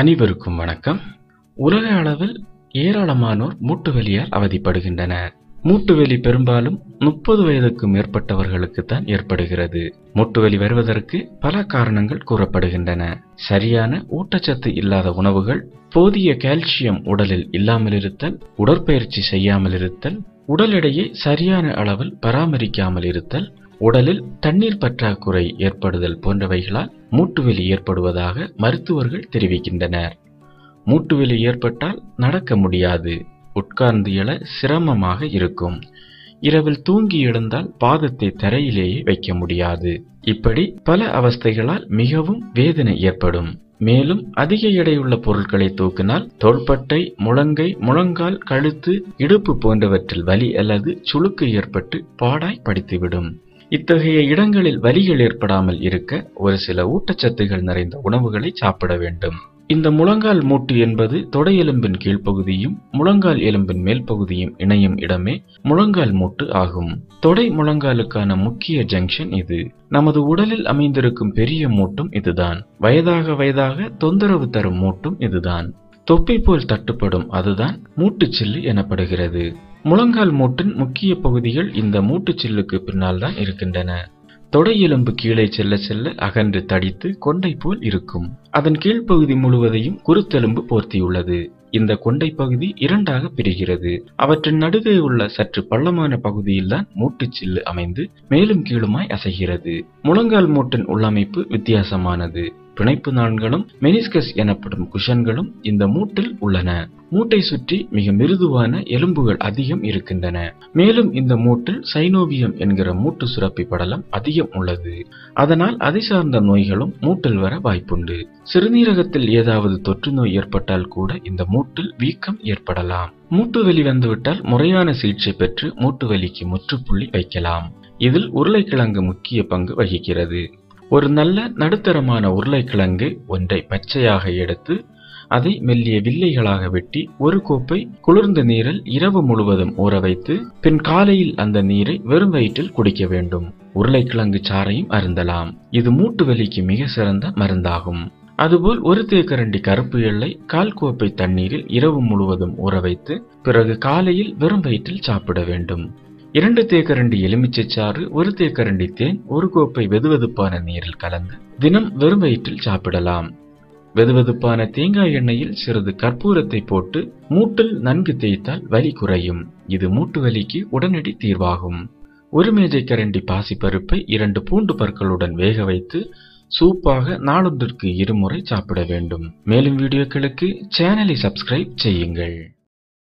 அனைவருக்கும் வணக்கம். உலக அளவில் ஏராளமானோர் மூட்டுவலியால் அவதிப்படுகின்றனர். மூட்டுவலி பெரும்பாலும் 30 வயதுக்கு மேற்பட்டவர்களுக்கு தான் ஏற்படுகிறது. மூட்டுவலி வருவதற்கு பல காரணங்கள் கூறப்படுகின்றன. சரியான ஊட்டச்சத்து இல்லாத உணவுகள், போதிய கால்சியம் உடலில் இல்லாமல் இருத்தல், உடற்பயிற்சி செய்யாமல் இருத்தல், உடல் எடையை சரியான அளவில் பராமரிக்காமல் இருத்தல், உடலில் தண்ணீர் பற்றாக்குறை ஏற்படுதல் போன்றவைகளால் மூட்டுவலி ஏற்படுவதாக மருத்துவர்கள் தெரிவிக்கின்றனர். மூட்டுவலி ஏற்பட்டால் நடக்க முடியாது, உட்கார்ந்து எழ சிரமமாக இருக்கும், இரவில் தூங்கி எழுந்தால் பாதத்தை தரையிலேயே வைக்க முடியாது. இப்படி பல அவஸ்தைகளால் மிகவும் வேதனை ஏற்படும். மேலும் அதிக எடையுள்ள பொருட்களை தூக்கினால் தோள்பட்டை, முழங்கை, முழங்கால், கழுத்து, இடுப்பு போன்றவற்றில் வலி அல்லது சுளுக்கு ஏற்பட்டு பாடாய் படித்துவிடும். இத்தகைய இடங்களில் வலிகள் ஏற்படாமல் இருக்க ஒரு சில ஊட்டச்சத்துகள் நிறைந்த உணவுகளை சாப்பிட வேண்டும். இந்த முழங்கால் மூட்டு என்பது தொடை எலும்பின் கீழ்ப்பகுதியும் முழங்கால் எலும்பின் மேல் பகுதியும் இணையும் இடமே முழங்கால் மூட்டு ஆகும். தொடை முழங்காலுக்கான முக்கிய ஜங்ஷன் இது. நமது உடலில் அமைந்திருக்கும் பெரிய மூட்டும் இதுதான். வயதாக தொந்தரவு தரும் மூட்டும் இதுதான். தொப்பி போல் தட்டுப்படும் அதுதான் மூட்டுச்சில்லு எனப்படுகிறது. முழங்கால் மூட்டின் முக்கிய பகுதிகள் இந்த மூட்டுச்சில்லுக்கு பின்னால் தான் இருக்கின்றன. தொடை எலும்பு கீழே செல்ல செல்ல அகன்று தடித்து கொண்டை போல் இருக்கும். அதன் கீழ்ப்பகுதி முழுவதையும் குருத்தெலும்பு போர்த்தியுள்ளது. இந்த கொண்டை பகுதி இரண்டாக பிரிகிறது. அவற்றின் நடுவே உள்ள சற்று பள்ளமான பகுதியில்தான் மூட்டுச்சில்லு அமைந்து மேலும் கீழுமாய் அசைகிறது. முழங்கால் மூட்டின் உள்ளமைப்பு வித்தியாசமானது. பிணைப்பு நாண்களும் மெனிஸ்கஸ் எனப்படும் குஷன்களும் இந்த மூட்டில் உள்ளன. மூட்டை சுற்றி மிக மிருதுவான எலும்புகள் அதிகம் இருக்கின்றன. மேலும் இந்த மூட்டில் சைனோவியம் என்கிற மூட்டு சுரப்பி படலம் அதிகம் உள்ளது. அதனால் அதை சார்ந்த நோய்களும் மூட்டில் வர வாய்ப்புண்டு. சிறுநீரகத்தில் ஏதாவது தொற்று நோய் ஏற்பட்டால் கூட இந்த மூட்டில் வீக்கம் ஏற்படலாம். மூட்டு வலி வந்துவிட்டால் முறையான சிகிச்சை பெற்று மூட்டு வலிக்கு முற்றுப்புள்ளி வைக்கலாம். இதில் உருளைக்கிழங்கு முக்கிய பங்கு வகிக்கிறது. ஒரு நல்ல நடுத்தரமான உருளைக்கிழங்கு ஒன்றை பச்சையாக எடுத்து அதை மெல்லிய வில்லைகளாக வெட்டி ஒரு கோப்பை குளிர்ந்த நீரில் இரவு முழுவதும் ஊற வைத்து பின் காலையில் அந்த நீரை வெறும் வயிற்றில் குடிக்க வேண்டும். உருளைக்கிழங்கு சாறையும் அருந்தலாம். இது மூட்டு வலிக்கு மிக சிறந்த மருந்தாகும். அதுபோல் ஒரு தேக்கரண்டி கருப்பு எள்ளை 1/4 கோப்பை தண்ணீரில் இரவு முழுவதும் ஊற வைத்து பிறகு காலையில் வெறும் வயிற்றில் சாப்பிட வேண்டும். 2 தேக்கரண்டி எலுமிச்சை சாறு, 1 தேக்கரண்டி தேன், 1 கோப்பை வெதுவெதுப்பான நீரில் கலந்து தினம் வெறும் வயிற்றில் சாப்பிடலாம். வெதுவெதுப்பான தேங்காய் எண்ணெயில் சிறிது கற்பூரத்தை போட்டு மூட்டில் நன்கு தேய்த்தால் வலி குறையும். இது மூட்டு வலிக்கு உடனடி தீர்வாகும். 1 மேஜை கரண்டி பாசிப்பருப்பை 2 பூண்டு பற்களுடன் வேக வைத்து சூப்பாக நாளொன்றிற்கு 2 முறை சாப்பிட வேண்டும். மேலும் வீடியோக்களுக்கு சேனலை சப்ஸ்கிரைப் செய்யுங்கள்.